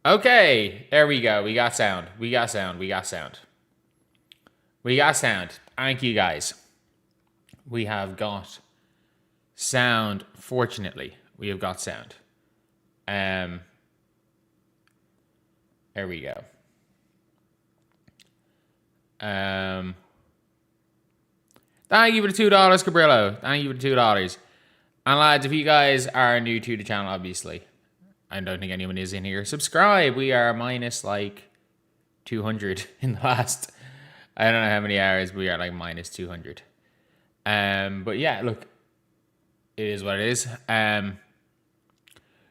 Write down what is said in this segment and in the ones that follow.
Okay, there we go. We got sound. We got sound. We got sound. We got sound. Thank you, guys. We have got sound. Fortunately, we have got sound. There we go. Thank you for the $2, Cabrillo. Thank you for the $2. And lads, if you guys are new to the channel, obviously, I don't think anyone is in here, subscribe. We are minus like 200 in the last, I don't know how many hours. We are like minus 200. But yeah, look, it is what it is.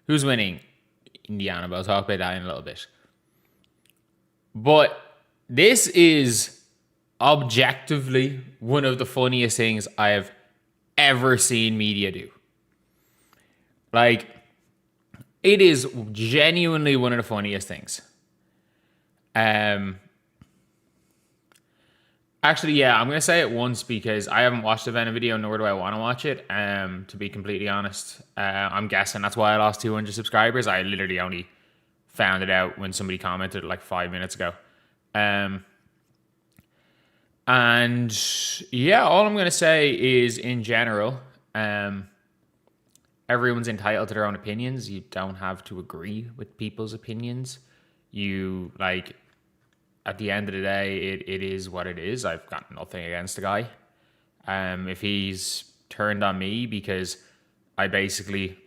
Who's winning? Indiana, but I'll talk about that in a little bit. But this is objectively one of the funniest things I have ever seen media do. Like, it is genuinely one of the funniest things. Actually, yeah, I'm going to say it once because I haven't watched the Venom video, nor do I want to watch it, to be completely honest. I'm guessing that's why I lost 200 subscribers. I literally only found it out when somebody commented like 5 minutes ago. And yeah, all I'm going to say is in general, everyone's entitled to their own opinions. You don't have to agree with people's opinions. You, like, at the end of the day, it is what it is. I've got nothing against the guy. If he's turned on me because I basically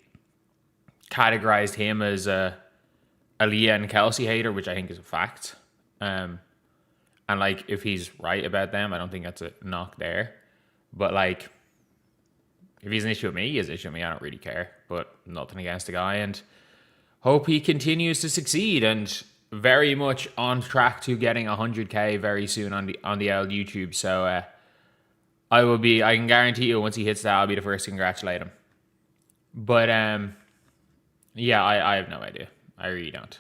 categorized him as a Aaliyah and Kelsey hater, which I think is a fact. And like, if he's right about them, I don't think that's a knock there. But like, if he's an issue with me, he has an issue with me. I don't really care. But nothing against the guy, and hope he continues to succeed. And very much on track to getting 100K very soon on the old YouTube. So I can guarantee you, once he hits that, I'll be the first to congratulate him. But yeah, I have no idea. I really don't.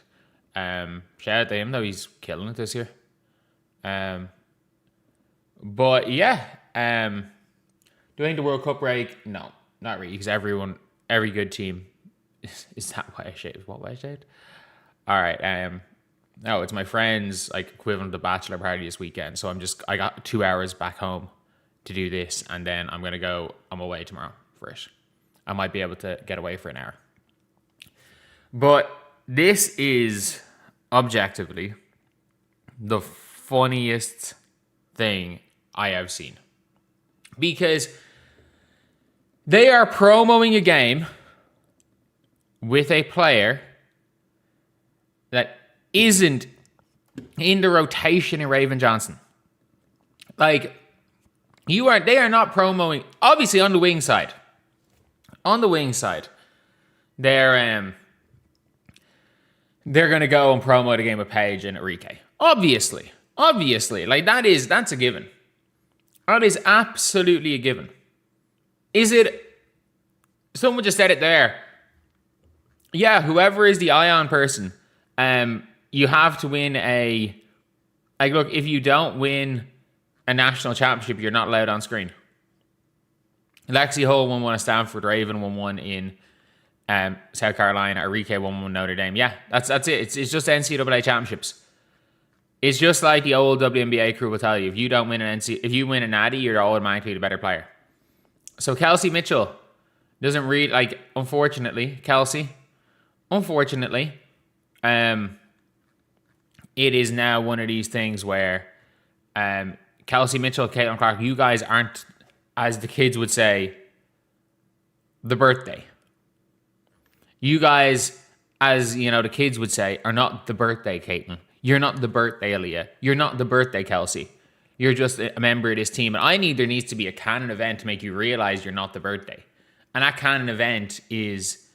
Shout out to him though, he's killing it this year. But yeah, doing the World Cup break, no, not really, because every good team is that why I shaved? What way I shaved? All right, no, it's my friend's like equivalent to bachelor party this weekend, so I got 2 hours back home to do this, and then I'm away tomorrow for it. I might be able to get away for an hour. But this is objectively the funniest thing I have seen, because they are promoting a game with a player that isn't in the rotation in Raven Johnson. Like, they are not promoting, obviously on the wing side. On the wing side, they're going to go and promote a game with Paige and Enrique. Obviously, like that's a given. That is absolutely a given. Is it? Someone just said it there. Yeah, whoever is the Ion person, you have to win look, if you don't win a national championship, you're not allowed on screen. Lexi Hull won one at Stanford, Raven won one in South Carolina, Enrique won one Notre Dame. Yeah, that's it. It's just NCAA championships. It's just like the old WNBA crew will tell you. If you don't win if you win a natty, you're automatically the better player. So Kelsey Mitchell doesn't read, like, unfortunately, Kelsey, it is now one of these things where Kelsey Mitchell, Caitlin Clark, you guys aren't, as the kids would say, the birthday. You guys, as you know, the kids would say, are not the birthday, Caitlin. You're not the birthday, Aaliyah. You're not the birthday, Kelsey. You're just a member of this team. And there needs to be a canon event to make you realize you're not the birthday. And that canon event is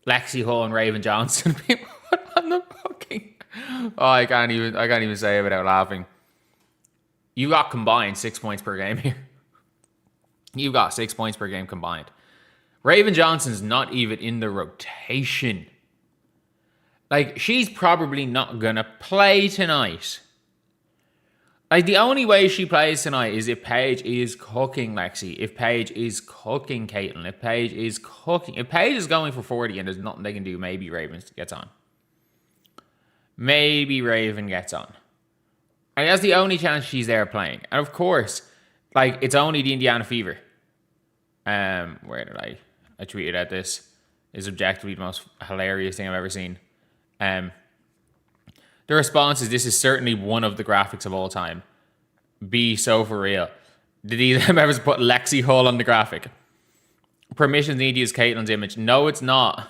Lexi Hull and Raven Johnson. People on the fucking... Oh, I can't even say it without laughing. You got combined 6 points per game here. You got 6 points per game combined. Raven Johnson's not even in the rotation. Like, she's probably not gonna play tonight. Like, the only way she plays tonight is if Paige is cooking Lexi, if Paige is cooking Caitlin, if Paige is going for 40 and there's nothing they can do, maybe Ravens gets on. maybe Raven gets on. And that's the only chance she's there playing. And of course, like, it's only the Indiana Fever. Where did I tweeted at this? Is objectively the most hilarious thing I've ever seen. The response is, this is certainly one of the graphics of all time. Be so for real. Did either of them ever put Lexi Hull on the graphic? Permissions need to use Caitlin's image. No, it's not.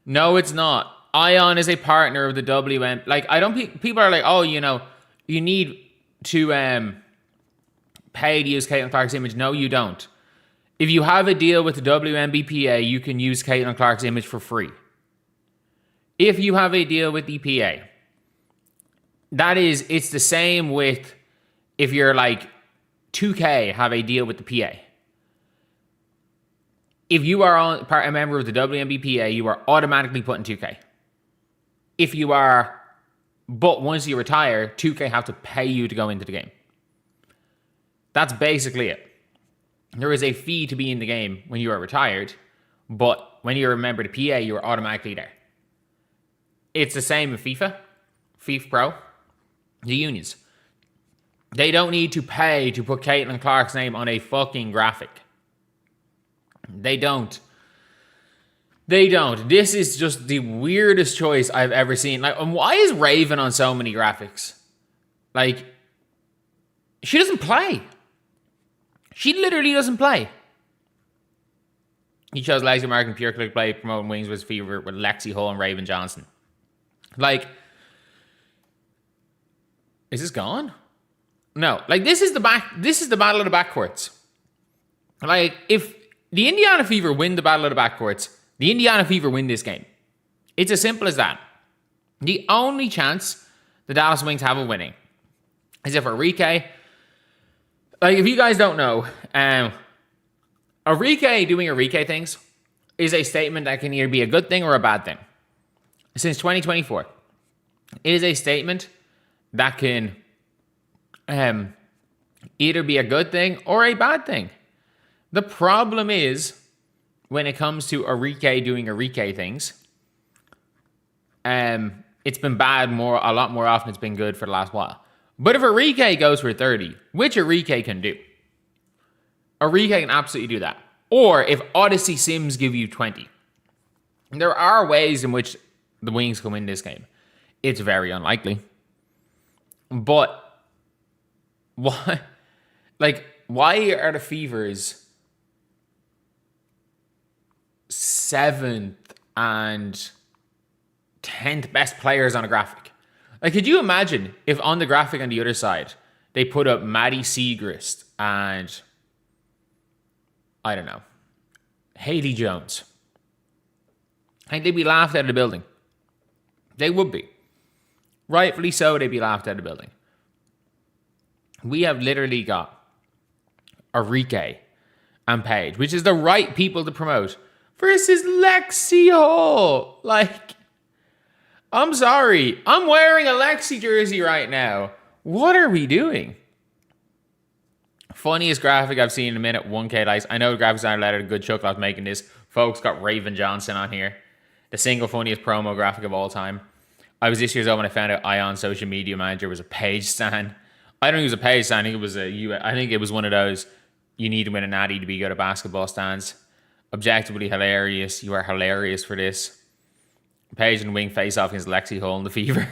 No, it's not. Ion is a partner of the WM. Like, I don't. People are like, oh, you know, you need to pay to use Caitlin Clark's image. No, you don't. If you have a deal with the WNBPA, you can use Caitlin Clark's image for free. If you have a deal with the PA, it's the same with if you're like 2K have a deal with the PA. If you are a member of the WNBPA, you are automatically put in 2K. If you are, but once you retire, 2K have to pay you to go into the game. That's basically it. There is a fee to be in the game when you are retired, but when you're a member of the PA, you are automatically there. It's the same with FIFA Pro, the unions. They don't need to pay to put Caitlin Clark's name on a fucking graphic. They don't. This is just the weirdest choice I've ever seen. Like, why is Raven on so many graphics? Like, she doesn't play. She literally doesn't play. He chose Lexi Markin pure click play, promoting Wings with Fever with Lexi Hull and Raven Johnson. Like, is this gone? No. Like, this is the battle of the backcourts. Like, if the Indiana Fever win the battle of the backcourts, the Indiana Fever win this game. It's as simple as that. The only chance the Dallas Wings have of winning is if Enrique, like, if you guys don't know, Enrique doing Enrique things is a statement that can either be a good thing or a bad thing. Since 2024, it is a statement that can either be a good thing or a bad thing. The problem is, when it comes to Enrique doing Enrique things, it's been bad a lot more often. It's been good for the last while. But if Enrique goes for 30, which Enrique can do, Enrique can absolutely do that. Or if Odyssey Sims give you 20. There are ways in which the Wings can win this game. It's very unlikely. But why? Like, why are the Fevers 7th and 10th best players on a graphic? Like, could you imagine if on the graphic on the other side, they put up Maddie Siegrist and, I don't know, Haley Jones? I think they'd be laughed out of the building. They would be. Rightfully so, they'd be laughed out of the building. We have literally got Enrique and Paige, which is the right people to promote, versus Lexi Hull. Like, I'm sorry. I'm wearing a Lexi jersey right now. What are we doing? Funniest graphic I've seen in a minute. 1K likes. I know the graphics aren't allowed a good chuckle out making this. Folks got Raven Johnson on here. The single funniest promo graphic of all time. I was this year's old when I found out Ion social media manager was a Paige stan. I don't think it was a Paige stan. I think it was one of those, you need to win a natty to be good at basketball stands. Objectively hilarious. You are hilarious for this. Paige and Wing face off against Lexi Hull and the Fever.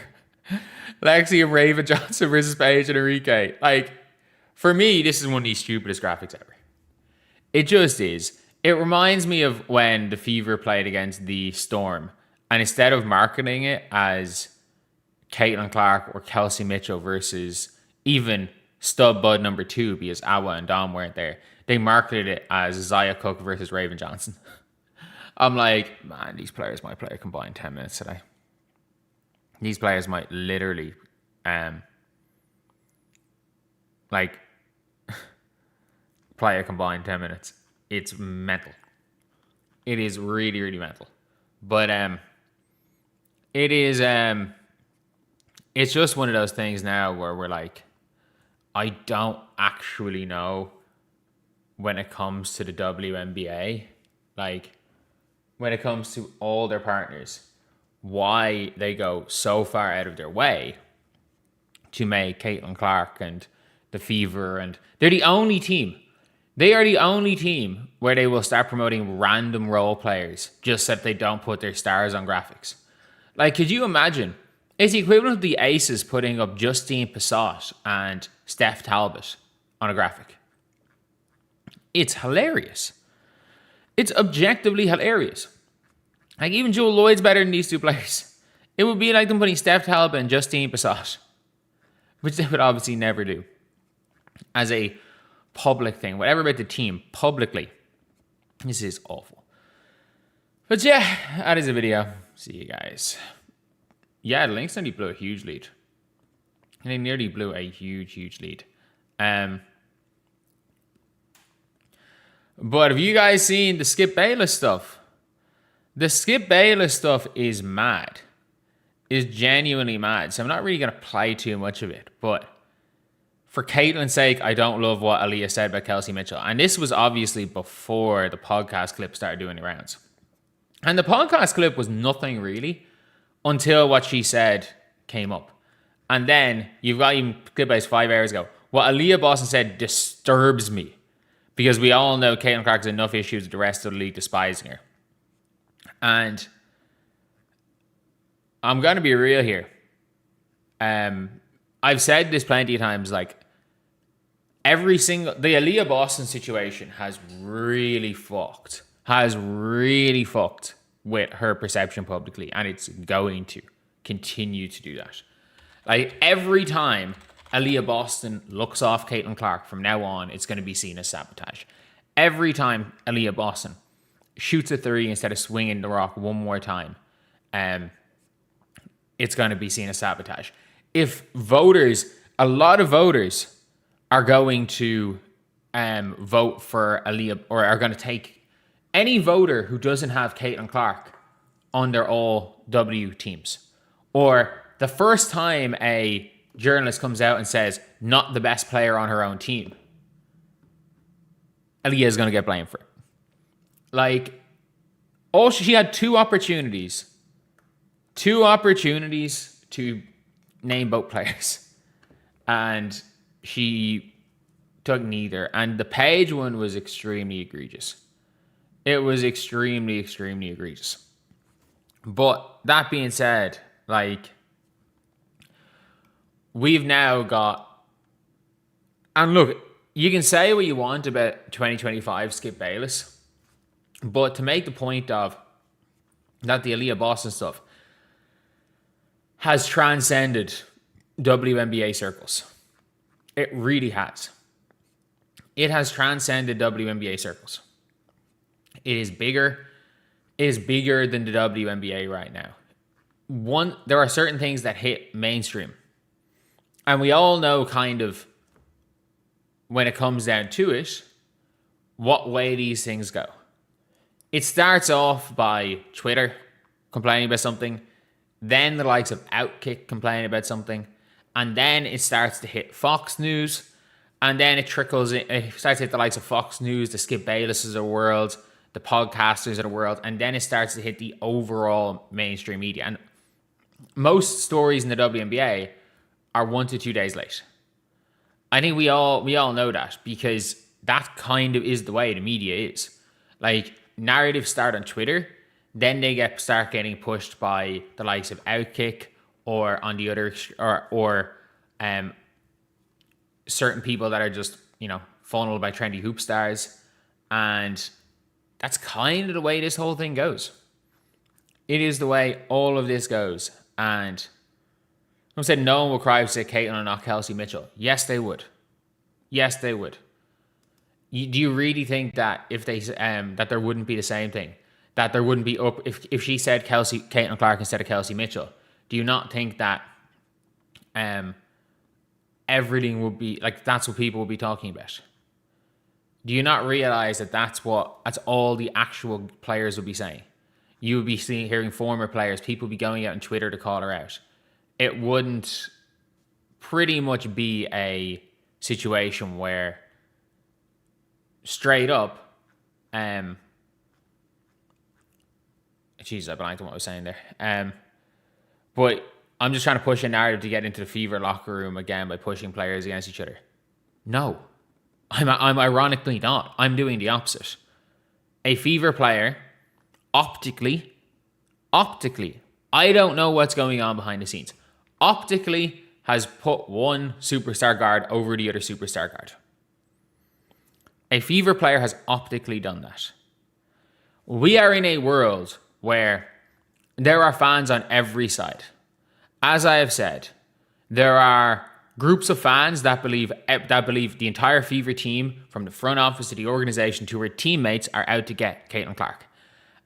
Lexi and Raven Johnson versus Paige and Enrique. Like, for me, this is one of the stupidest graphics ever. It just is. It reminds me of when the Fever played against the Storm, and instead of marketing it as Caitlin Clark or Kelsey Mitchell versus even Stub Bud number 2, because Awa and Dom weren't there, they marketed it as Zaya Cook versus Raven Johnson. I'm like, man, these players might play a combined 10 minutes today. These players might literally, play a combined 10 minutes. It's mental. It is really, really mental. But it is, it's just one of those things now where we're like, I don't actually know when it comes to the WNBA, like, when it comes to all their partners, why they go so far out of their way to make Caitlin Clark and the Fever, and they're the only team. They are the only team where they will start promoting random role players just so that they don't put their stars on graphics. Like, could you imagine? It's the equivalent of the Aces putting up Justine Passat and Steph Talbot on a graphic. It's hilarious. It's objectively hilarious. Like, even Jewel Lloyd's better than these two players. It would be like them putting Steph Talbot and Justine Passat, which they would obviously never do as a public thing. Whatever about the team, publicly. This is awful. But yeah, that is a video. See you guys. Yeah, the Lynx nearly blew a huge lead. And they nearly blew a huge lead. But have you guys seen the Skip Bayless stuff? The Skip Bayless stuff is mad. Is genuinely mad. So I'm not really going to play too much of it. But for Caitlin's sake, I don't love what Aaliyah said about Kelsey Mitchell. And this was obviously before the podcast clip started doing the rounds. And the podcast clip was nothing really until what she said came up. And then you've got even clip based 5 hours ago. What Aaliyah Boston said disturbs me. Because we all know Caitlin Clark has enough issues with the rest of the league despising her. And I'm going to be real here. I've said this plenty of times, like, the Aaliyah Boston situation has really fucked with her perception publicly, and it's going to continue to do that. Like, every time Aaliyah Boston looks off Caitlin Clark from now on, it's going to be seen as sabotage. Every time Aaliyah Boston shoots a three instead of swinging the rock one more time, it's going to be seen as sabotage. If a lot of voters are going to vote for Aaliyah, or are going to take any voter who doesn't have Caitlin Clark on their all W teams, or the first time a journalist comes out and says not the best player on her own team, Aaliyah is going to get blamed for it. Like, she had two opportunities to name both players, and she took neither. And the Paige one was extremely egregious. It was extremely egregious. But that being said, like, we've now got, and look, you can say what you want about 2025 Skip Bayless, but to make the point of that the Aaliyah Boston stuff has transcended WNBA circles. It really has. It has transcended WNBA circles. It is bigger. It is bigger than the WNBA right now. There are certain things that hit mainstream. And we all know kind of, when it comes down to it, what way these things go. It starts off by Twitter complaining about something, then the likes of Outkick complaining about something, and then it starts to hit Fox News, and then it trickles in, it starts to hit the likes of Fox News, the Skip Baylesses of the world, the podcasters of the world, and then it starts to hit the overall mainstream media. And most stories in the WNBA are 1 to 2 days late. I think we all know that, because that kind of is the way the media is. Like, narratives start on Twitter, then they start getting pushed by the likes of Outkick, or on the other, or certain people that are just, funneled by trendy hoop stars. And that's kind of the way this whole thing goes. It is the way all of this goes. And I said no one will cry if say Caitlin and not Kelsey Mitchell. Yes, they would. Yes, they would. Do you really think that if they that there wouldn't be the same thing? That there wouldn't be up if she said Caitlin Clark instead of Kelsey Mitchell? Do you not think that everything would be like, that's what people would be talking about? Do you not realize that that's all the actual players would be saying? You would be hearing former players, people would be going out on Twitter to call her out. It wouldn't pretty much be a situation where straight up, jeez, I blanked on what I was saying there. But I'm just trying to push a narrative to get into the Fever locker room again by pushing players against each other. No, I'm ironically not. I'm doing the opposite. A Fever player, optically, I don't know what's going on behind the scenes. Optically, has put one superstar guard over the other superstar guard. A Fever player has optically done that. We are in a world where there are fans on every side. As I have said, there are groups of fans that believe the entire Fever team, from the front office to the organization to her teammates, are out to get Caitlin Clark.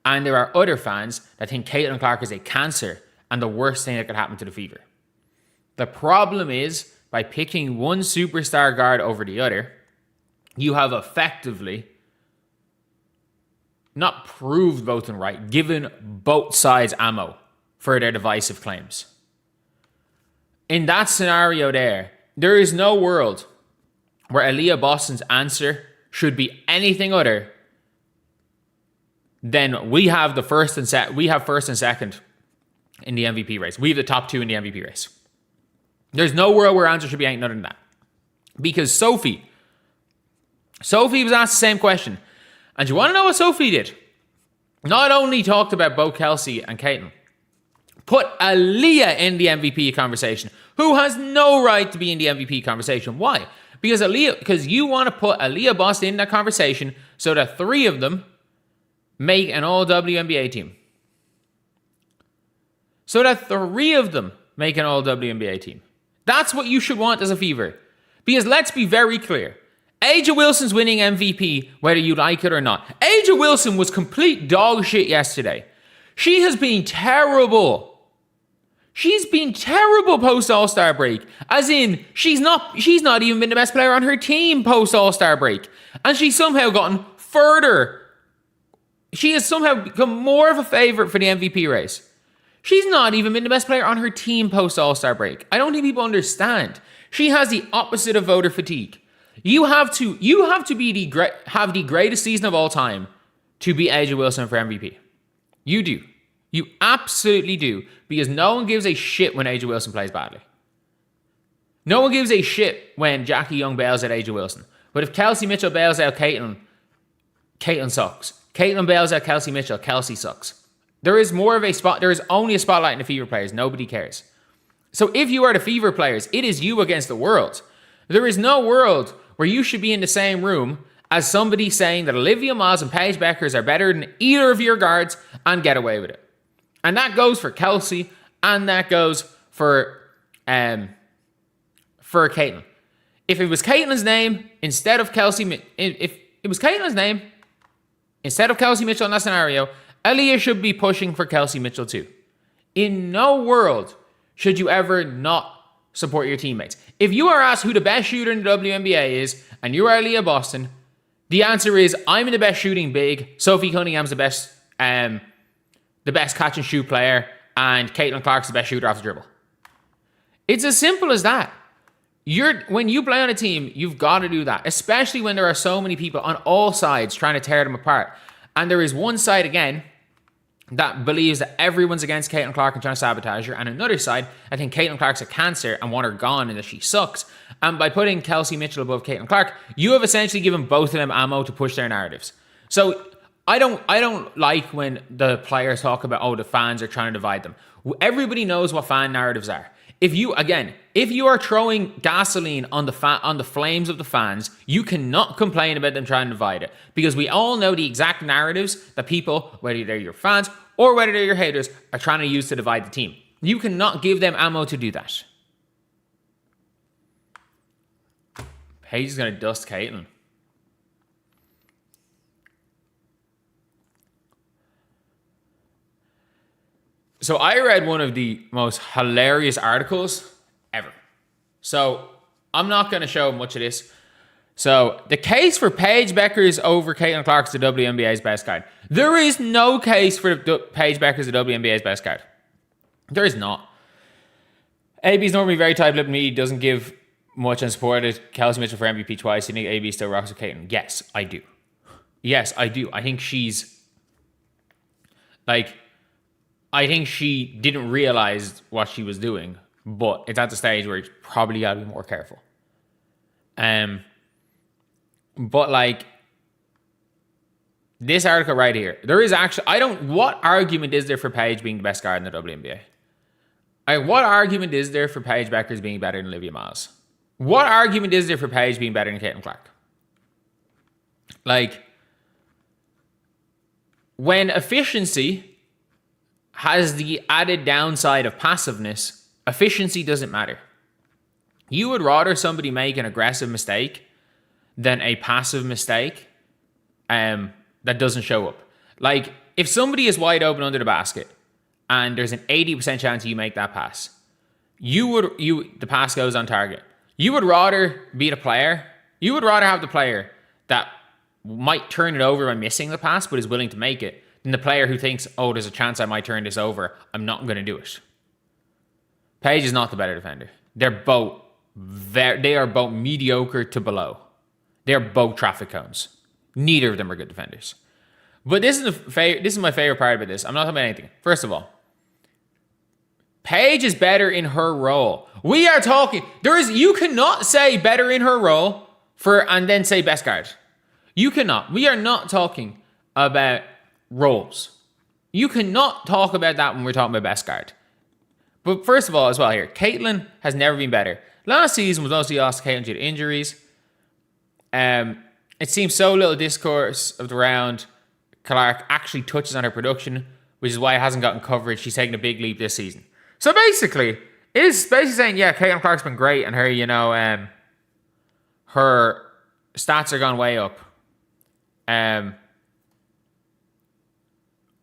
And there are other fans that think Caitlin Clark is a cancer and the worst thing that could happen to the Fever. The problem is, by picking one superstar guard over the other, you have effectively not proved both and right, given both sides ammo for their divisive claims. In that scenario there is no world where Aaliyah Boston's answer should be anything other than we have first and second in the MVP race. We have the top two in the MVP race. There's no world where answer should be anything other than that. Because Sophie was asked the same question. And you want to know what Sophie did? Not only talked about both Kelsey and Caitlin, put Aaliyah in the MVP conversation, who has no right to be in the MVP conversation. Why? Because you want to put Aaliyah Boston in that conversation so that three of them make an all WNBA team. That's what you should want as a Fever. Because let's be very clear. A'ja Wilson's winning MVP, whether you like it or not. A'ja Wilson was complete dog shit yesterday. She has been terrible. She's been terrible post All-Star break. As in, she's not even been the best player on her team post All-Star break. And she's somehow gotten further. She has somehow become more of a favorite for the MVP race. She's not even been the best player on her team post All-Star break. I don't think people understand. She has the opposite of voter fatigue. You have to have the greatest season of all time to beat A'ja Wilson for MVP. You do. You absolutely do. Because no one gives a shit when A'ja Wilson plays badly. No one gives a shit when Jackie Young bails out A'ja Wilson. But if Kelsey Mitchell bails out Caitlin, Caitlin sucks. Caitlin bails out Kelsey Mitchell, Kelsey sucks. There is only a spotlight in the Fever players. Nobody cares. So if you are the Fever players, it is you against the world. There is no world where you should be in the same room as somebody saying that Olivia Miles and Paige Bueckers are better than either of your guards and get away with it. And that goes for Kelsey and that goes for Caitlin. If it was Caitlin's name instead of Kelsey Mitchell in that scenario, Aaliyah should be pushing for Kelsey Mitchell too. In no world should you ever not support your teammates. If you are asked who the best shooter in the WNBA is, and you are Aaliyah Boston, the answer is, I'm the best shooting big, Sophie Cunningham's the best catch and shoot player, and Caitlin Clark's the best shooter off the dribble. It's as simple as that. When you play on a team, you've got to do that, especially when there are so many people on all sides trying to tear them apart. And there is one side, again, that believes that everyone's against Caitlin Clark and trying to sabotage her, and another side, I think Caitlin Clark's a cancer and want her gone and that she sucks. And by putting Kelsey Mitchell above Caitlin Clark, you have essentially given both of them ammo to push their narratives. So I don't like when the players talk about, the fans are trying to divide them. Everybody knows what fan narratives are. If you are throwing gasoline on the flames of the fans, you cannot complain about them trying to divide it. Because we all know the exact narratives that people, whether they're your fans or whether they're your haters, are trying to use to divide the team. You cannot give them ammo to do that. Paige is going to dust Caitlin. So I read one of the most hilarious articles ever. So I'm not going to show much of this. So the case for Paige Bueckers over Caitlin Clark is the WNBA's best guard. There is no case for Paige Bueckers the WNBA's best guard. There is not. AB's normally very tight-lipped. Me doesn't give much and supported Kelsey Mitchell for MVP twice. You think AB still rocks with Caitlin? Yes, I do. Yes, I do. I think she's like. I think she didn't realize what she was doing, but it's at the stage where it's probably got to be more careful. But like this article right here, there is actually, what argument is there for Paige being the best guard in the WNBA? What argument is there for Paige Bueckers being better than Olivia Miles? What argument is there for Paige being better than Caitlin Clark? Like, when efficiency has the added downside of passiveness, efficiency doesn't matter. You would rather somebody make an aggressive mistake than a passive mistake that doesn't show up. Like, if somebody is wide open under the basket and there's an 80% chance you make that pass, the pass goes on target. You would rather be the player. You would rather have the player that might turn it over by missing the pass but is willing to make it than the player who thinks, oh, there's a chance I might turn this over. I'm not going to do it. Paige is not the better defender. They are both mediocre to below. They're both traffic cones. Neither of them are good defenders. But this is my favorite part about this. I'm not talking about anything. First of all, Paige is better in her role. We are talking. You cannot say better in her role and then say best guard. You cannot. We are not talking about roles. You cannot talk about that when we're talking about best guard. But first of all, as well here, Caitlin has never been better. Last season was mostly lost to Caitlin due to injuries. It seems so little discourse of the round. Clark actually touches on her production, which is why it hasn't gotten coverage. She's taken a big leap this season. So basically, it is basically saying, yeah, Caitlin Clark's been great, and her, her stats are gone way up.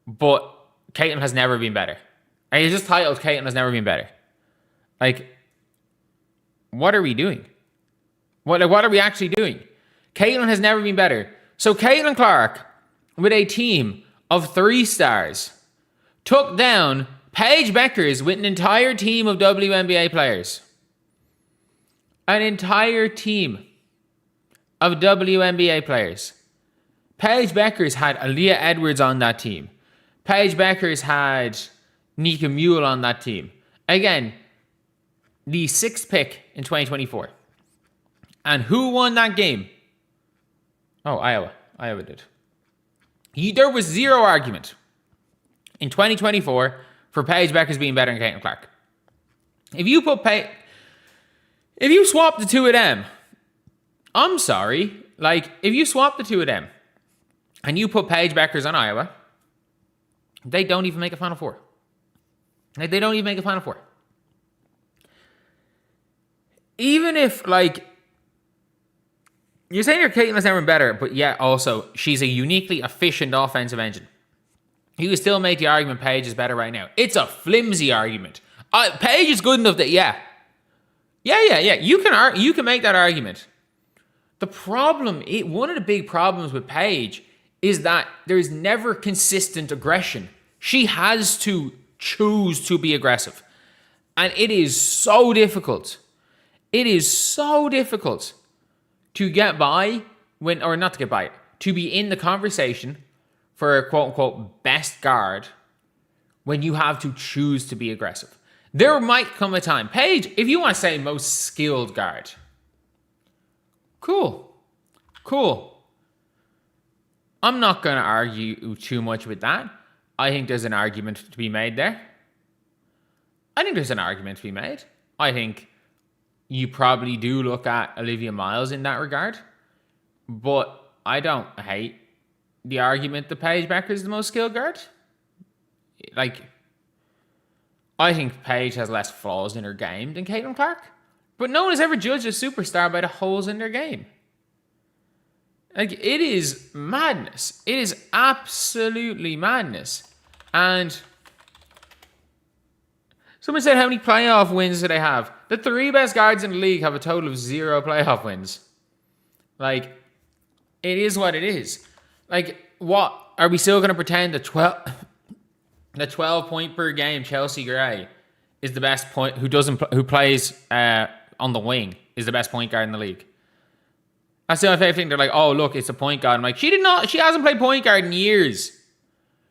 But Caitlin has never been better. And he's just titled Caitlin has never been better. Like, what are we doing? What are we actually doing? Caitlin has never been better. So Caitlin Clark, with a team of 3 stars, took down Paige Bueckers with an entire team of WNBA players. An entire team of WNBA players. Paige Bueckers had Aaliyah Edwards on that team. Paige Bueckers had Nika Mule on that team. Again, the 6th pick in 2024. And who won that game? Oh, Iowa. Iowa did. There was zero argument in 2024 for Paige Bueckers being better than Caitlin Clark. If you swap the two of them, I'm sorry. Like, if you swap the two of them and you put Paige Bueckers on Iowa, they don't even make a Final Four. Like, they don't even make a Final Four. Even if, like, you're saying your Caitlin's never been better, but yet also she's a uniquely efficient offensive engine. You can still make the argument Paige is better right now. It's a flimsy argument. Paige is good enough that, yeah. You can make that argument. The problem, one of the big problems with Paige is that there is never consistent aggression. She has to choose to be aggressive. And it is so difficult. It is so difficult to get by to be in the conversation for a quote unquote best guard when you have to choose to be aggressive. There might come a time, Paige, if you want to say most skilled guard, cool. I'm not going to argue too much with that. I think there's an argument to be made there. I think you probably do look at Olivia Miles in that regard. But I don't hate the argument that Paige Bueckers is the most skilled guard. Like, I think Paige has less flaws in her game than Caitlin Clark. But no one has ever judged a superstar by the holes in their game. Like, it is madness. It is absolutely madness. And someone said, how many playoff wins do they have? The 3 best guards in the league have a total of 0 playoff wins. Like, it is what it is. Like, what? Are we still going to pretend the 12 point per game Chelsea Gray is the best point, who plays on the wing, is the best point guard in the league? That's the only favorite thing. They're like, oh, look, it's a point guard. I'm like, she hasn't played point guard in years.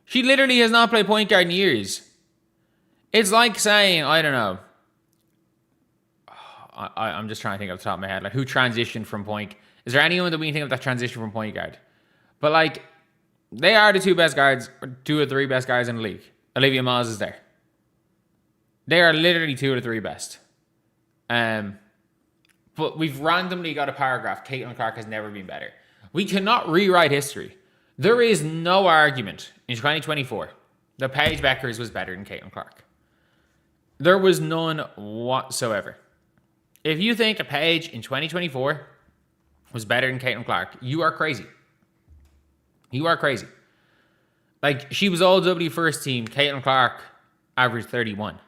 She literally has not played point guard in years. It's like saying, I don't know. I'm just trying to think off the top of my head, like who transitioned from point. Is there anyone that we can think of that transitioned from point guard? But like, they are the two best guards, or two or three best guards in the league. Olivia Miles is there. They are literally two of the three best. But we've randomly got a paragraph. Caitlin Clark has never been better. We cannot rewrite history. There is no argument in 2024 that Paige Bueckers was better than Caitlin Clark. There was none whatsoever. If you think a Paige in 2024 was better than Caitlin Clark, you are crazy. You are crazy. Like, she was all W first team. Caitlin Clark averaged 31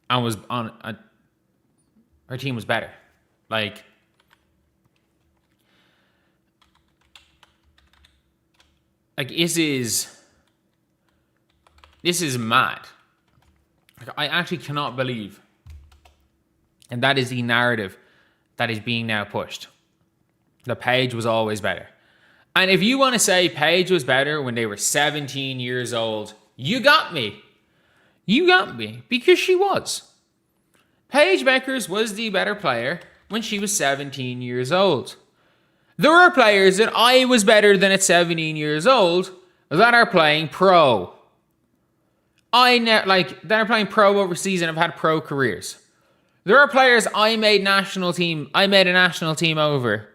and was on her team was better. Like, this is mad. Like, I actually cannot believe, and that is the narrative that is being now pushed. The Paige was always better. And if you want to say Paige was better when they were 17 years old, you got me. You got me, because she was. Paige Bueckers was the better player when she was 17 years old. There are players that I was better than at 17 years old that are playing pro. That are playing pro overseas and have had pro careers. There are players I made a national team over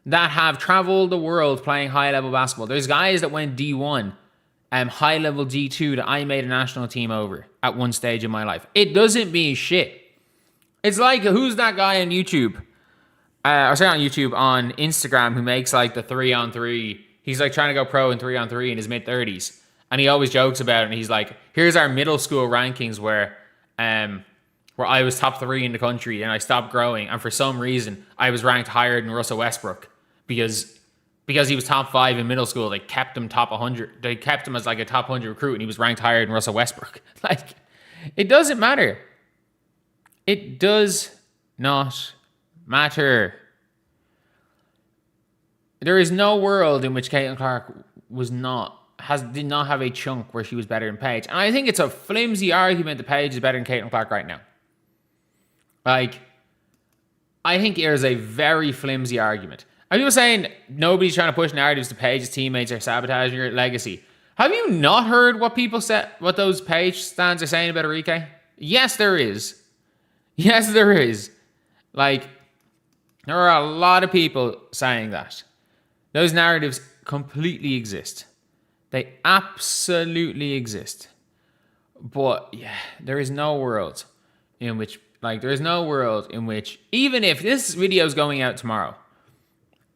that have traveled the world playing high-level basketball. There's guys that went D1, high-level D2 that I made a national team over at one stage in my life. It doesn't mean shit. It's like, who's that guy on YouTube? On Instagram who makes like the 3-on-3. He's like trying to go pro in 3-on-3 in his mid-30s. And he always jokes about it. And he's like, here's our middle school rankings where I was top 3 in the country and I stopped growing. And for some reason, I was ranked higher than Russell Westbrook because he was top 5 in middle school. They kept him top 100. They kept him as like a top 100 recruit and he was ranked higher than Russell Westbrook. Like, it doesn't matter. It does not matter. There is no world in which Caitlin Clark did not have a chunk where she was better than Paige. And I think it's a flimsy argument that Paige is better than Caitlin Clark right now. Like, I think it is a very flimsy argument. Are people saying nobody's trying to push narratives to Paige's teammates or sabotaging her legacy? Have you not heard what people said, what those Paige stands are saying about Enrique? Yes, there is. Yes, there is. Like, there are a lot of people saying that. Those narratives completely exist. They absolutely exist. But yeah, there is no world in which, even if this video is going out tomorrow,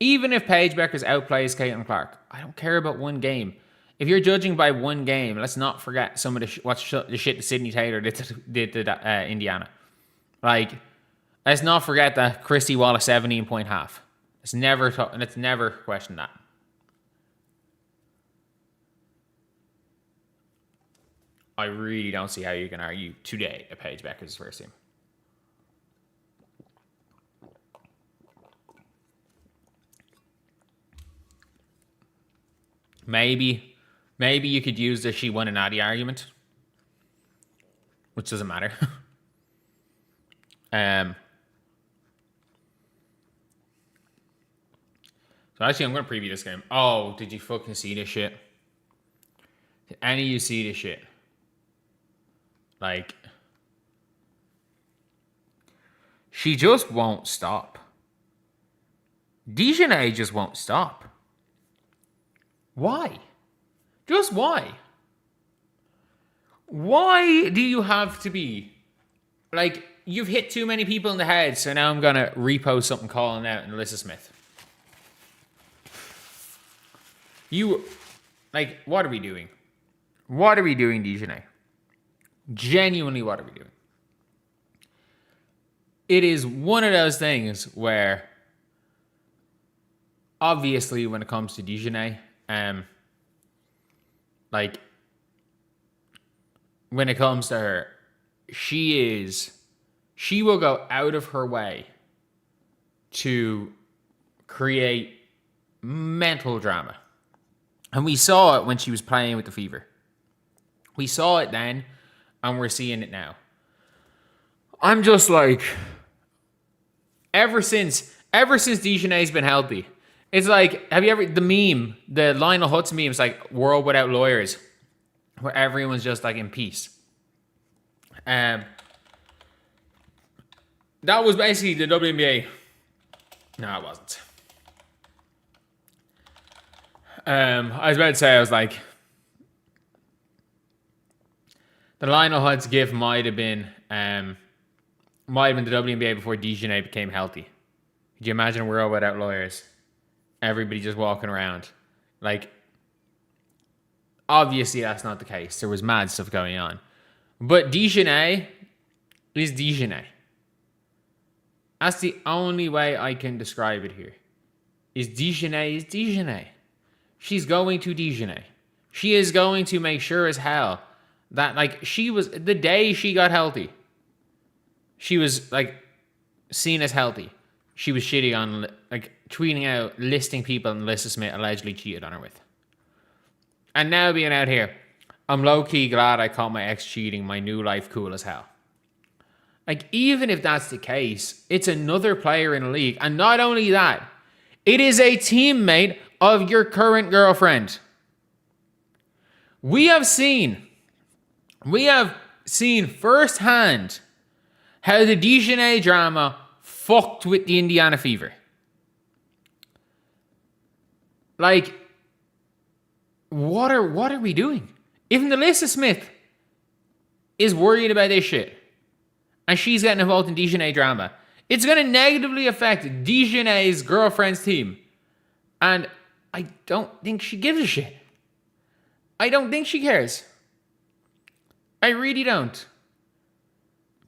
even if Paige Bueckers outplays Caitlin Clark, I don't care about one game. If you're judging by one game, let's not forget some of the shit that Sydney Taylor did to Indiana. Like, let's not forget that Christy Wallace 17-point half. Let's never question that. I really don't see how you can argue today a Paige Bueckers' first team. Maybe you could use the she won a natty argument, which doesn't matter. So actually, I'm going to preview this game. Oh, did you fucking see this shit? Did any of you see this shit? Like, she just won't stop. Dijonai just won't stop. Why? Just why? Why do you have to be like, you've hit too many people in the head, so now I'm going to repost something calling out Alyssa Smith. What are we doing? What are we doing, Dijonai? Genuinely, what are we doing? It is one of those things where, obviously, when it comes to Dijonai, when it comes to her, she will go out of her way to create mental drama. And we saw it when she was playing with the Fever. We saw it then And we're seeing it now. I'm just like, ever since Dijonai's been healthy, it's like, have you ever, the meme, the Lionel Hutz meme, it's like world without lawyers, where everyone's just like in peace. That was basically the WNBA. No, it wasn't. I was about to say, I was like, the Lionel Hutz gif might have been the WNBA before Dijonai became healthy. Could you imagine a world without lawyers? Everybody just walking around. Like, obviously that's not the case. There was mad stuff going on. But Dijonai is Dijonai. That's the only way I can describe it here. Is Dijonai. She's going to Dijonai. She is going to make sure as hell that, like, she was, the day she got healthy, she was, like, seen as healthy. She was shitting on, like, tweeting out, listing people Alyssa Smith allegedly cheated on her with. And now being out here, I'm low-key glad I caught my ex cheating. My new life cool as hell. Like, even if that's the case, it's another player in the league. And not only that, it is a teammate of your current girlfriend. We have seen firsthand how the Dijonai drama fucked with the Indiana Fever. Like, what are we doing? If Alyssa Smith is worried about this shit and she's getting involved in Dijonai drama, it's going to negatively affect Dijonai's girlfriend's team. And I don't think she gives a shit. I don't think she cares. I really don't.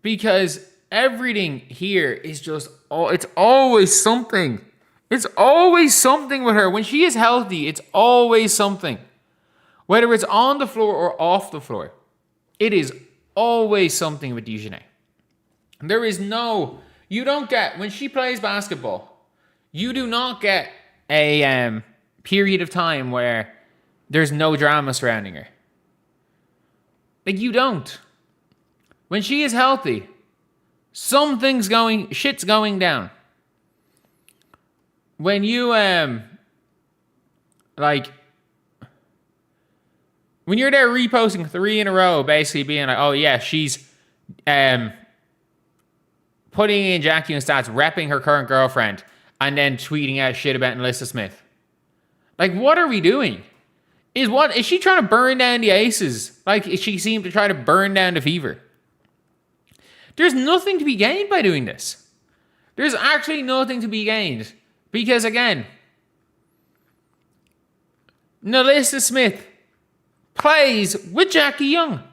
Because everything here is just, it's always something. It's always something with her. When she is healthy, it's always something. Whether it's on the floor or off the floor, it is always something with Dijonai. There is no, you don't get, when she plays basketball, you do not get a period of time where there's no drama surrounding her. Like, you don't. When she is healthy, shit's going down. When you, when you're there reposting 3 in a row, basically being like, oh yeah, she's putting in Jackie and stats, repping her current girlfriend, and then tweeting out shit about Alyssa Smith. Like, what are we doing? Is she trying to burn down the Aces? Like, she seemed to try to burn down the Fever. There's nothing to be gained by doing this. There's actually nothing to be gained. Because again, Alyssa Smith plays with Jackie Young.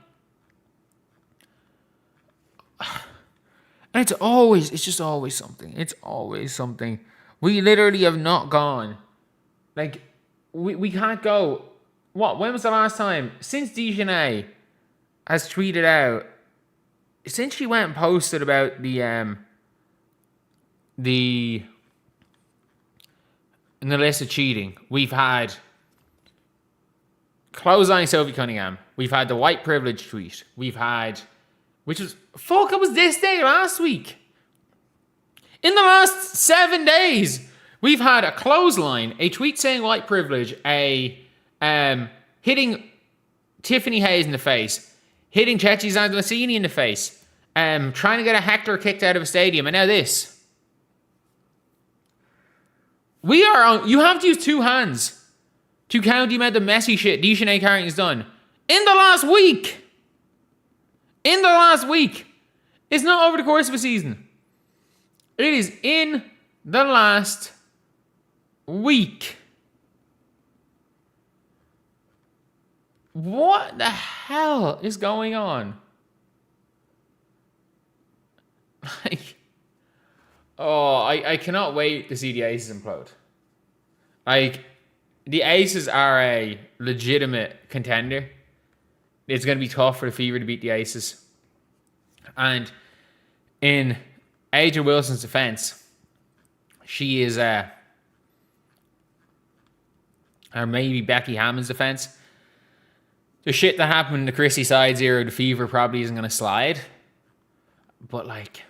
And it's just always something. It's always something. We literally have not gone. Like, we can't go. When was the last time? Since Dijonai has tweeted out, since she went and posted about the Alyssa cheating, we've had clothesline Sophie Cunningham. We've had the white privilege tweet. We've had, it was this day last week. In the last 7 days, we've had a clothesline, a tweet saying white privilege, a hitting Tiffany Hayes in the face, hitting Chechi Zandalasini in the face, trying to get a heckler kicked out of a stadium, and now this. You have to use 2 hands to count the amount of messy shit Dijonai Carrington's done in the last week. It's not over the course of a season. It is in the last week. What the hell is going on? Like, I cannot wait to see the Aces implode. Like, the Aces are a legitimate contender. It's going to be tough for the Fever to beat the Aces. And in Angel Wilson's defense, she is, or maybe Becky Hammond's defense, the shit that happened in the Chrissy Sides era, the fever probably isn't going to slide. But, like,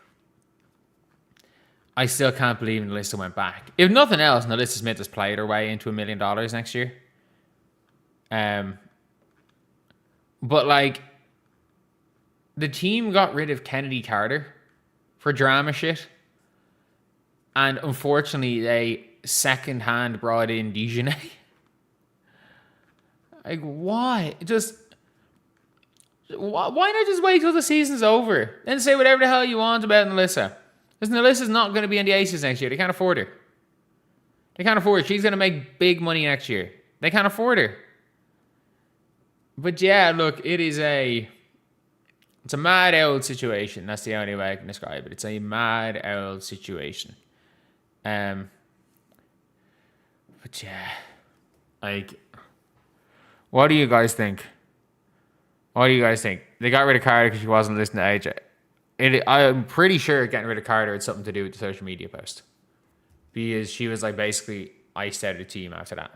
I still can't believe Nalissa went back. If nothing else, Nalissa Smith has played her way into $1 million next year. But, like, the team got rid of Kennedy Carter for drama shit. And unfortunately, they second-hand brought in Dijonai. Like, why? Why not just wait till the season's over? Then say whatever the hell you want about Nalissa. Because Nalissa's not going to be in the Aces next year. They can't afford her. They can't afford her. She's going to make big money next year. They can't afford her. But yeah, look, it's a mad old situation. That's the only way I can describe it. It's a mad old situation. But yeah, like, what do you guys think? What do you guys think? They got rid of Carter because she wasn't listening to AJ. I'm pretty sure getting rid of Carter had something to do with the social media post, because she was like basically iced out of the team after that.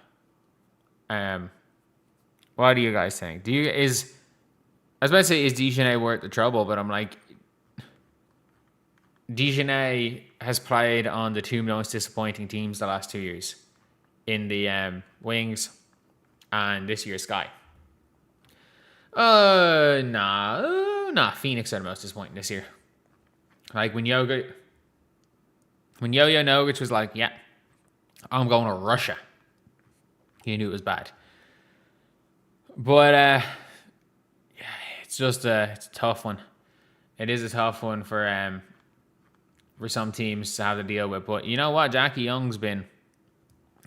What do you guys think? I was about to say, is Dijonai worth the trouble? But I'm like, Dijonai has played on the two most disappointing teams the last 2 years, in the Wings and this year's Sky. Nah. Phoenix are the most disappointing this year. Like, when Yo-Yo Nogic was like, yeah, I'm going to Russia, you knew it was bad. But yeah, it's a tough one. It is a tough one for some teams to have to deal with. But you know what? Jackie Young's been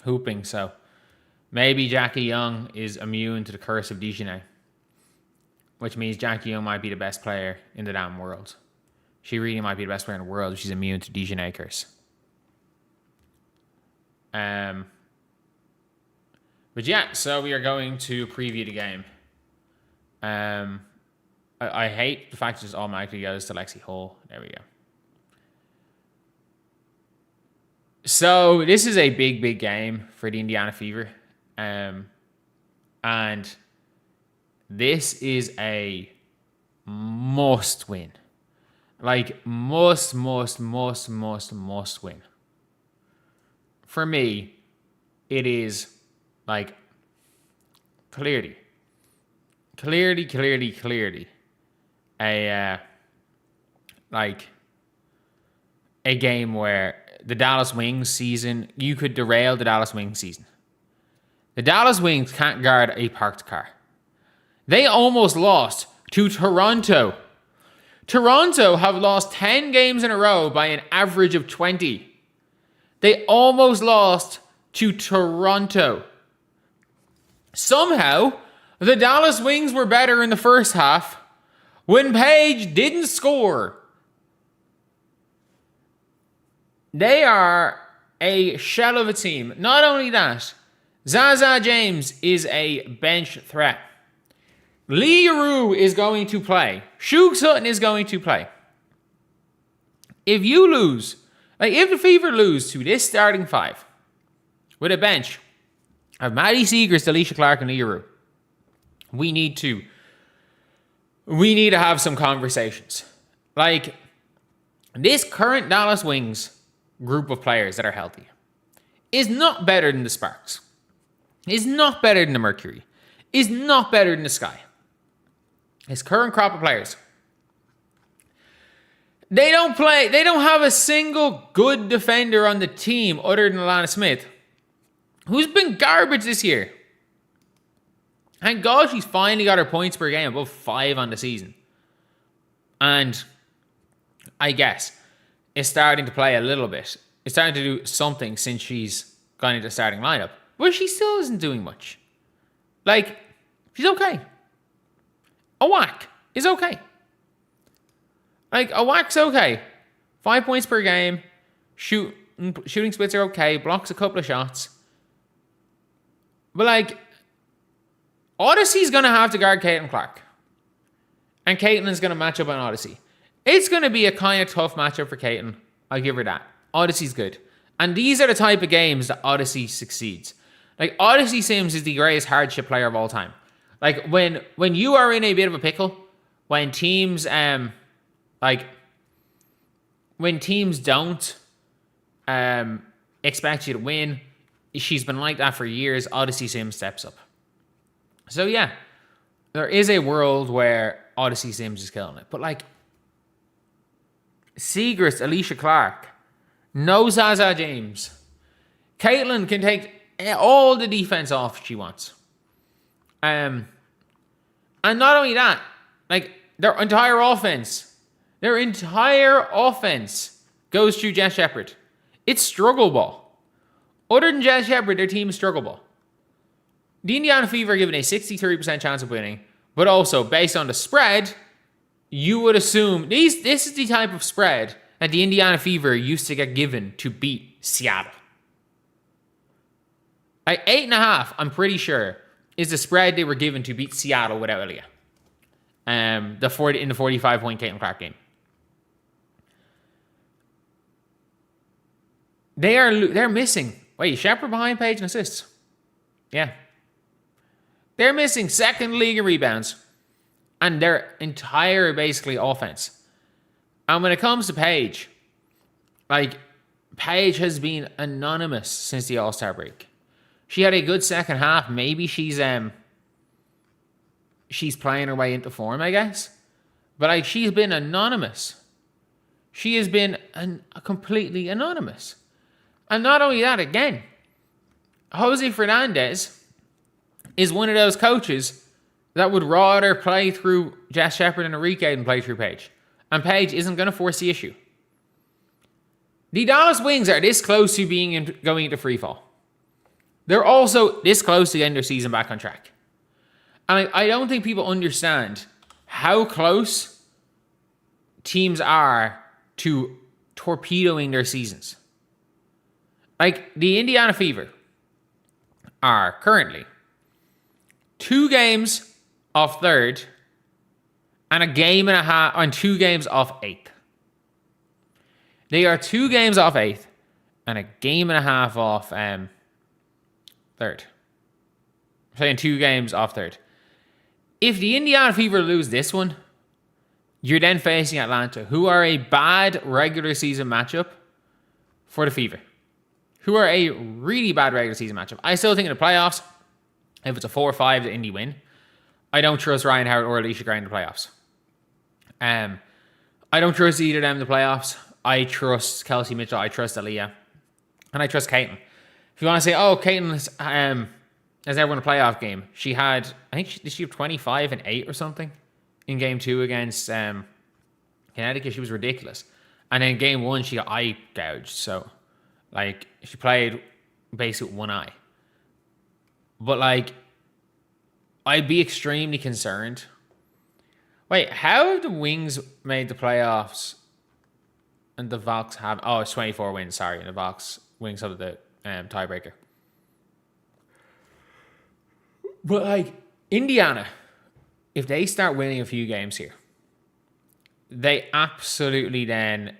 hooping, so maybe Jackie Young is immune to the curse of Dijonai, which means Jackie Young might be the best player in the damn world. She really might be the best player in the world if she's immune to Dijonai curse. But yeah, so we are going to preview the game. I hate the fact it just automatically goes to Lexi Hall. There we go. So this is a big game for the Indiana Fever. And this is a must win. Like, must win. For me, it is like clearly a game where the Dallas Wings season, you could derail the Dallas Wings season. The Dallas Wings can't guard a parked car. They almost lost to Toronto. Toronto have lost 10 games in a row by an average of 20. They almost lost to Toronto. Somehow, the Dallas Wings were better in the first half when Paige didn't score. They are a shell of a team. Not only that, Zaza James is a bench threat. Lee Rue is going to play. Shug Sutton is going to play. If you lose, like if the Fever lose to this starting five with a bench of Maddie Segrist, Alicia Clark, and Lee Rue, we need to have some conversations. Like, this current Dallas Wings group of players that are healthy is not better than the Sparks, is not better than the Mercury, is not better than the Sky. His current crop of players, they don't have a single good defender on the team other than Alana Smith, who's been garbage this year. Thank God she's finally got her points per game above 5 on the season. And I guess it's starting to play a little bit. It's starting to do something since she's gone into the starting lineup. But she still isn't doing much. Like, she's okay. Awak is okay. Like, Awak's okay. 5 points per game. Shooting splits are okay. Blocks a couple of shots. But, like, Odyssey's going to have to guard Caitlin Clark. And Caitlin's going to match up on Odyssey. It's going to be a kind of tough matchup for Caitlin. I'll give her that. Odyssey's good. And these are the type of games that Odyssey succeeds. Like, Odyssey Sims is the greatest hardship player of all time. Like when you are in a bit of a pickle, when teams when teams don't expect you to win, she's been like that for years. Odyssey Sims steps up. So yeah, there is a world where Odyssey Sims is killing it. But like Seagrass, Alicia Clark, no Zaza James. Caitlin can take all the defense off if she wants. And not only that, like their entire offense goes through Jess Shepherd. It's struggle ball. Other than Jess Shepherd, their team is struggle ball. The Indiana Fever are given a 63% chance of winning, but also based on the spread, you would assume this is the type of spread that the Indiana Fever used to get given to beat Seattle. Like 8.5, I'm pretty sure, is the spread they were given to beat Seattle without Aaliyah. In the 45-point Caitlin Clark game. They're missing. Wait, Shepherd behind Paige in assists. Yeah. They're missing second league in rebounds. And their entire, basically, offense. And when it comes to Paige, like, Paige has been anonymous since the All-Star break. She had a good second half. Maybe she's playing her way into form, I guess. But like, she's been anonymous. She has been completely anonymous. And not only that, again, Jose Fernandez is one of those coaches that would rather play through Jess Shepherd and Enrique than play through Paige. And Paige isn't going to force the issue. The Dallas Wings are this close to going into free fall. They're also this close to getting their season back on track. And I don't think people understand how close teams are to torpedoing their seasons. Like, the Indiana Fever are currently 2 games off 3rd and a game and a half on 2 games off 8th. They are 2 games off 8th and a game and a half off 3rd. I'm saying 2 games off 3rd. If the Indiana Fever lose this one, you're then facing Atlanta, who are a bad regular season matchup for the Fever. Who are a really bad regular season matchup. I still think in the playoffs, if it's a 4-5 the Indy win, I don't trust Ryan Howard or Alicia Gray in the playoffs. I don't trust either of them in the playoffs. I trust Kelsey Mitchell, I trust Aaliyah, and I trust Caitlin. If you want to say, oh, Caitlin has ever won a playoff game, she had, I think, did she have 25 and 8 or something in game 2 against Connecticut? She was ridiculous. And then game 1, she got eye gouged. So, like, she played basically with one eye. But, like, I'd be extremely concerned. Wait, how have the Wings made the playoffs and the Vox have... Oh, it's 24 wins, sorry. And the Wings have the tiebreaker. But, like, Indiana, if they start winning a few games here, they absolutely then,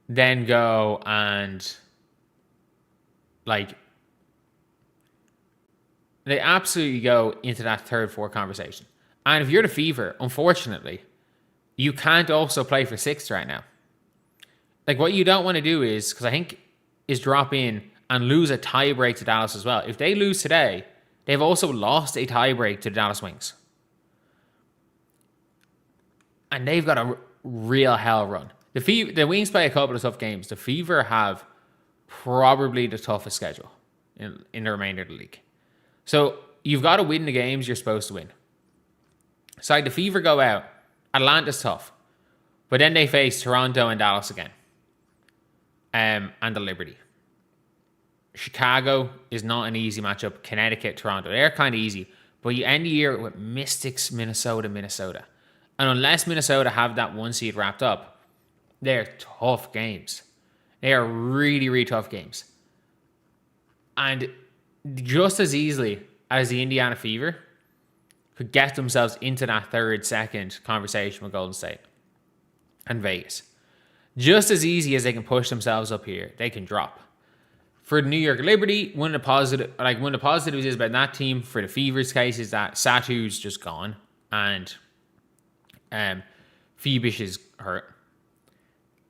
then go and, like, they absolutely go into that 3rd, 4th conversation. And if you're the Fever, unfortunately, you can't also play for 6th right now. Like, what you don't want to do is drop in and lose a tiebreak to Dallas as well. If they lose today, they've also lost a tiebreak to the Dallas Wings. And they've got a real hell run. The Wings play a couple of tough games. The Fever have probably the toughest schedule in the remainder of the league. So you've got to win the games you're supposed to win. So the Fever go out. Atlanta's tough. But then they face Toronto and Dallas again. And the Liberty. Chicago is not an easy matchup. Connecticut, Toronto, they're kind of easy. But you end the year with Mystics, Minnesota. And unless Minnesota have that 1 seed wrapped up, they're tough games. They are really, really tough games. And just as easily as the Indiana Fever could get themselves into that 3rd, 2nd conversation with Golden State and Vegas. Just as easy as they can push themselves up here, they can drop. For the New York Liberty, one of the positives is about that team for the Fever's case is that Satou's just gone and Phoebish is hurt.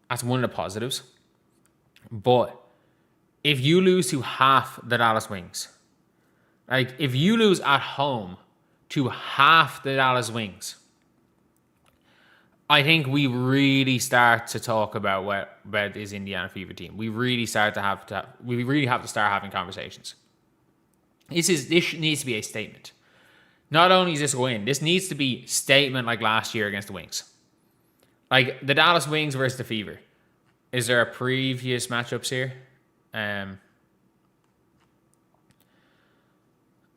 That's one of the positives. But if you lose to half the Dallas Wings, like if you lose at home to half the Dallas Wings, I think we really start to talk about this Indiana Fever team. We really have to start having conversations. This needs to be a statement. Not only is this a win, this needs to be statement like last year against the Wings. Like the Dallas Wings versus the Fever. Is there a previous matchups here? I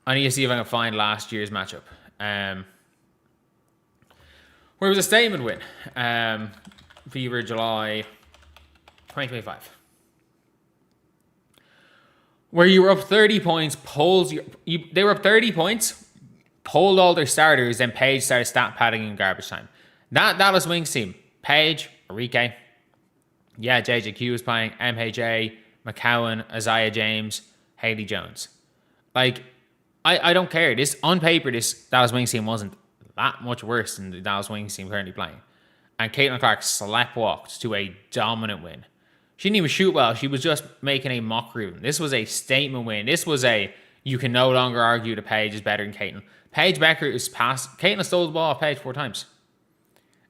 need to see if I can find last year's matchup. Where it was a statement win. Fever July 2025. Where you were up 30 points, they were up 30 points, pulled all their starters, then Paige started stat padding in garbage time. That Dallas Wings team, Paige, Enrique, yeah, JJQ was playing, MHA, McCowan, Isaiah James, Haley Jones. Like, I don't care. On paper, this Dallas Wings team wasn't that much worse than the Dallas Wings team currently playing. And Caitlin Clark sleptwalked to a dominant win. She didn't even shoot well. She was just making a mockery of them. This was a statement win. This was you can no longer argue that Paige is better than Caitlin. Paige Bueckers is past. Caitlin stole the ball off Paige 4 times.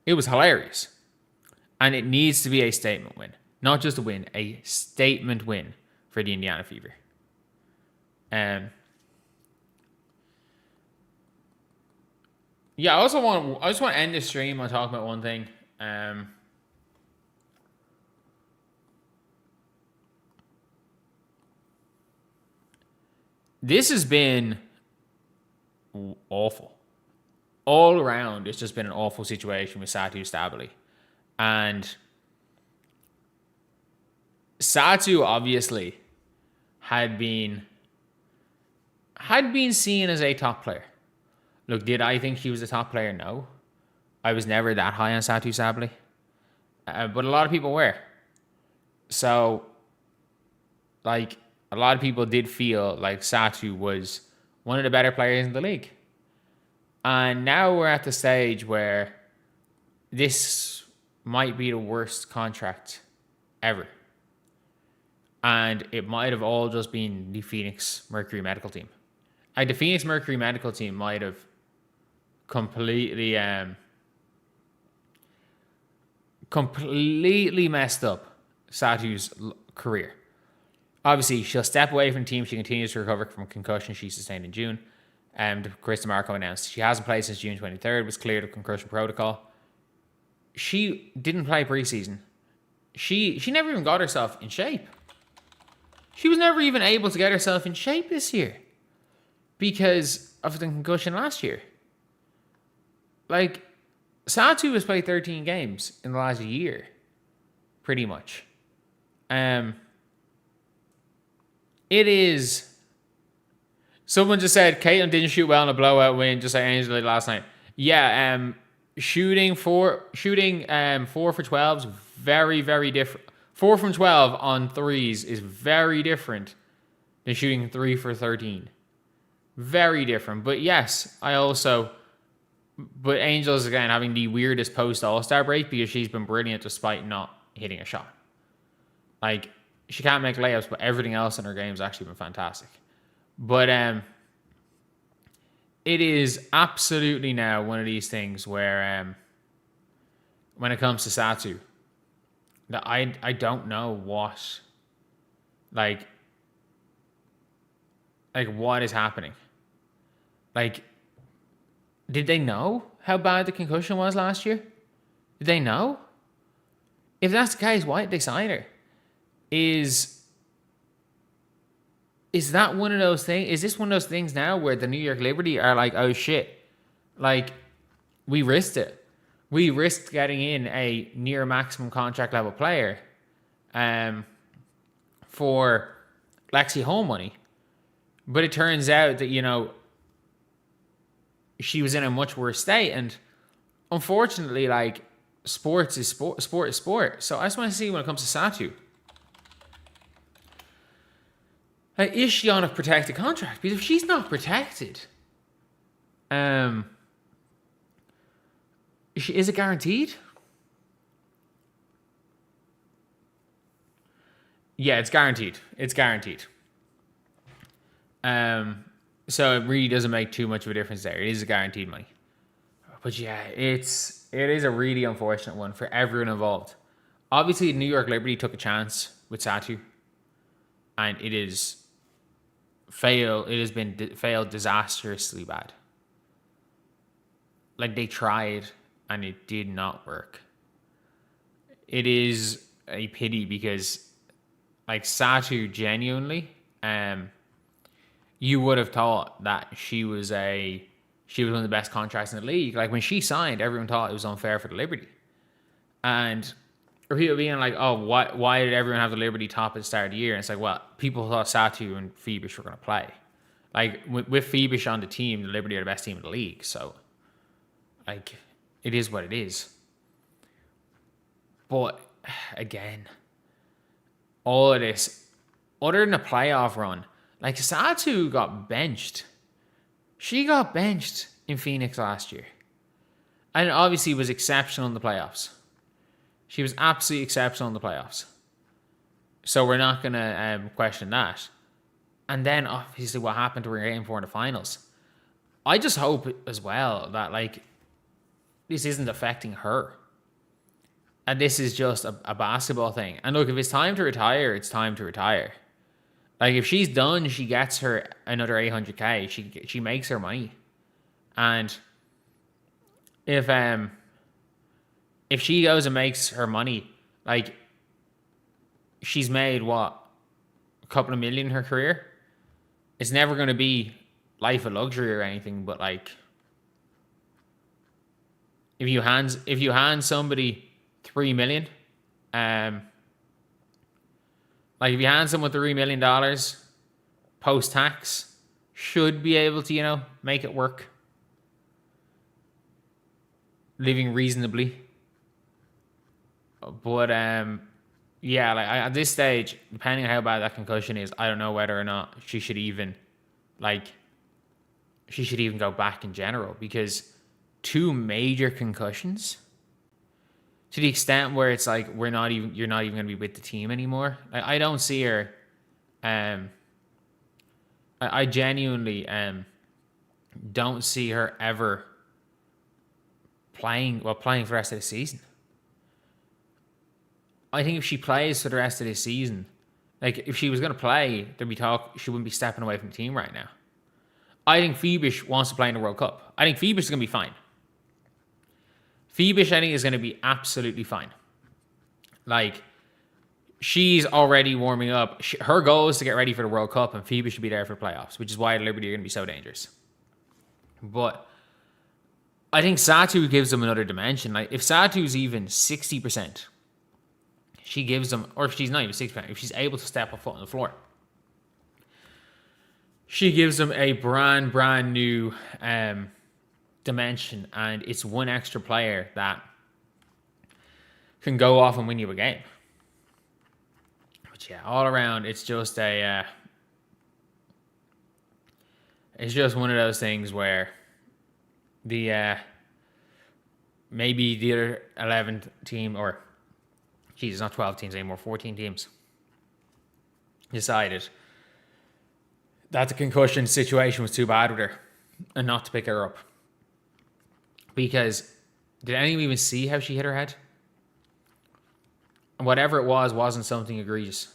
It was hilarious. And it needs to be a statement win. Not just a win, a statement win for the Indiana Fever. Yeah, I just want to end the stream on talking about one thing. This has been awful. All around, it's just been an awful situation with Satou Sabally. And Satou obviously had been seen as a top player. Look, did I think she was a top player? No. I was never that high on Satou Sabally. But a lot of people were. So, like, a lot of people did feel like Satou was one of the better players in the league. And now we're at the stage where this might be the worst contract ever. And it might have all just been the Phoenix Mercury medical team. Like, the Phoenix Mercury medical team might have completely messed up Satou's career. Obviously, she'll step away from the team. She continues to recover from concussion she sustained in June. Chris DeMarco announced she hasn't played since June 23rd, was cleared of concussion protocol. She didn't play preseason. She never even got herself in shape. She was never even able to get herself in shape this year because of the concussion last year. Like, Satou has played 13 games in the last year, pretty much. It is... Someone just said Caitlin didn't shoot well in a blowout win, just like Angel did last night. Yeah, shooting 4 for 12 is very, very different. 4 from 12 on threes is very different than shooting 3 for 13. Very different. But yes, but Angel's again having the weirdest post All-Star break because she's been brilliant despite not hitting a shot. Like, she can't make layups, but everything else in her game has actually been fantastic. But it is absolutely now one of these things where when it comes to Satou, that I don't know what what is happening. Like, did they know how bad the concussion was last year? Did they know? If that's the case, why did they sign her? Is that one of those things? Is this one of those things now where the New York Liberty are like, oh shit, like, we risked it. We risked getting in a near maximum contract level player for Lexi Home money. But it turns out that, she was in a much worse state. And unfortunately, like, sport is sport. So I just want to see when it comes to Satou. Is she on a protected contract? Because if she's not protected, is it guaranteed? Yeah, it's guaranteed. It's guaranteed. So it really doesn't make too much of a difference there. It is a guaranteed money. But yeah, it is a really unfortunate one for everyone involved. Obviously, New York Liberty took a chance with Satou, and it is failed. It has been failed disastrously bad. Like, they tried, and it did not work. It is a pity because, like, Satou genuinely, you would have thought that she was one of the best contracts in the league. Like, when she signed, everyone thought it was unfair for the Liberty. And people being like, oh, why did everyone have the Liberty top at the start of the year? And it's like, well, people thought Satou and Phoebus were going to play. Like, with Phoebus on the team, the Liberty are the best team in the league. So, like, it is what it is. But, again, all of this, other than a playoff run, like, Satou got benched. She got benched in Phoenix last year. And obviously was exceptional in the playoffs. She was absolutely exceptional in the playoffs. So we're not going to question that. And then, obviously, what happened to her game 4 in the finals. I just hope as well that, like, this isn't affecting her. And this is just a basketball thing. And look, if it's time to retire, it's time to retire. Like, if she's done, she gets her another $800K. She makes her money. And if she goes and makes her money, like, she's made, what, a couple of million in her career? It's never going to be life of luxury or anything, but, like, if you hand somebody $3 million, like, if you hand someone $3 million post-tax, should be able to, make it work. Living reasonably. But, yeah, like, at this stage, depending on how bad that concussion is, I don't know whether or not she should even go back in general, because 2 major concussions, to the extent where it's like you're not even going to be with the team anymore. Like, I don't see her. I genuinely don't see her ever playing for the rest of the season. I think if she plays for the rest of the season, like, if she was going to play, there'd be talk she wouldn't be stepping away from the team right now. I think Phoebus wants to play in the World Cup. I think Phoebus is going to be fine. Phoebus, I think, is going to be absolutely fine. Like, she's already warming up. Her goal is to get ready for the World Cup, and Phoebus should be there for playoffs, which is why the Liberty are going to be so dangerous. But I think Satou gives them another dimension. Like, if Satou's even 60%, she gives them, or if she's not even 60%, if she's able to step a foot on the floor, she gives them a brand new dimension, and it's one extra player that can go off and win you a game. But yeah, all around, it's just it's just one of those things where the maybe the other 11th team, or it's not 12 teams anymore, 14 teams, decided that the concussion situation was too bad with her and not to pick her up. Because did anyone even see how she hit her head? Whatever it was wasn't something egregious.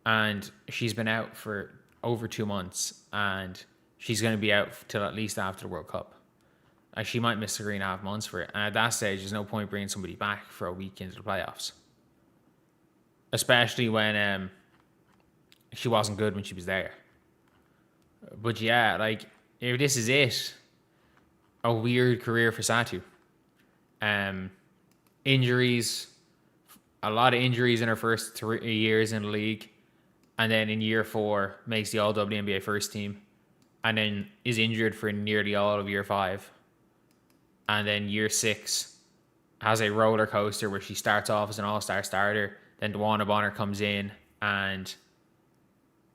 And she's been out for over 2 months, and she's going to be out till at least after the World Cup. Like, she might miss 3.5 months for it. And at that stage, there's no point bringing somebody back for a week into the playoffs. Especially when she wasn't good when she was there. But yeah, like, if this is it, a weird career for Satou. Injuries, a lot of injuries in her first 3 years in the league, and then in year 4 makes the all WNBA first team, and then is injured for nearly all of year 5, and then year 6 has a roller coaster where she starts off as an all-star starter, then Dewana Bonner comes in and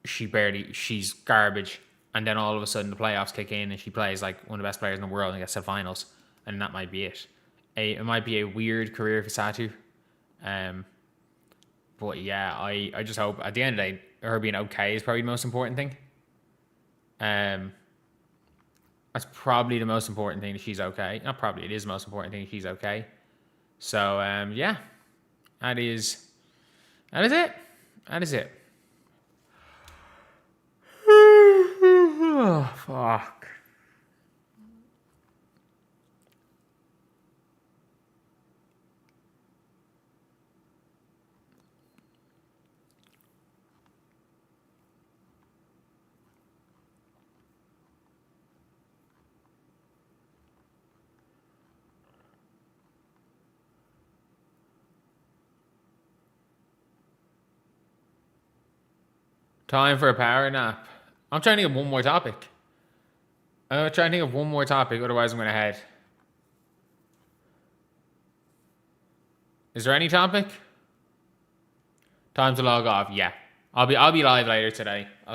she's garbage. And then all of a sudden the playoffs kick in and she plays like one of the best players in the world and gets to the finals. And that might be it. It might be a weird career for Satou. But yeah, I just hope at the end of the day, her being okay is probably the most important thing. That's probably the most important thing that she's okay. Not probably, it is the most important thing that she's okay. So yeah, that is it. That is it. Oh, fuck. Time for a power nap. I'm trying to think of one more topic. Otherwise I'm going to head. Is there any topic? Time to log off. Yeah. I'll be live later today. I'll see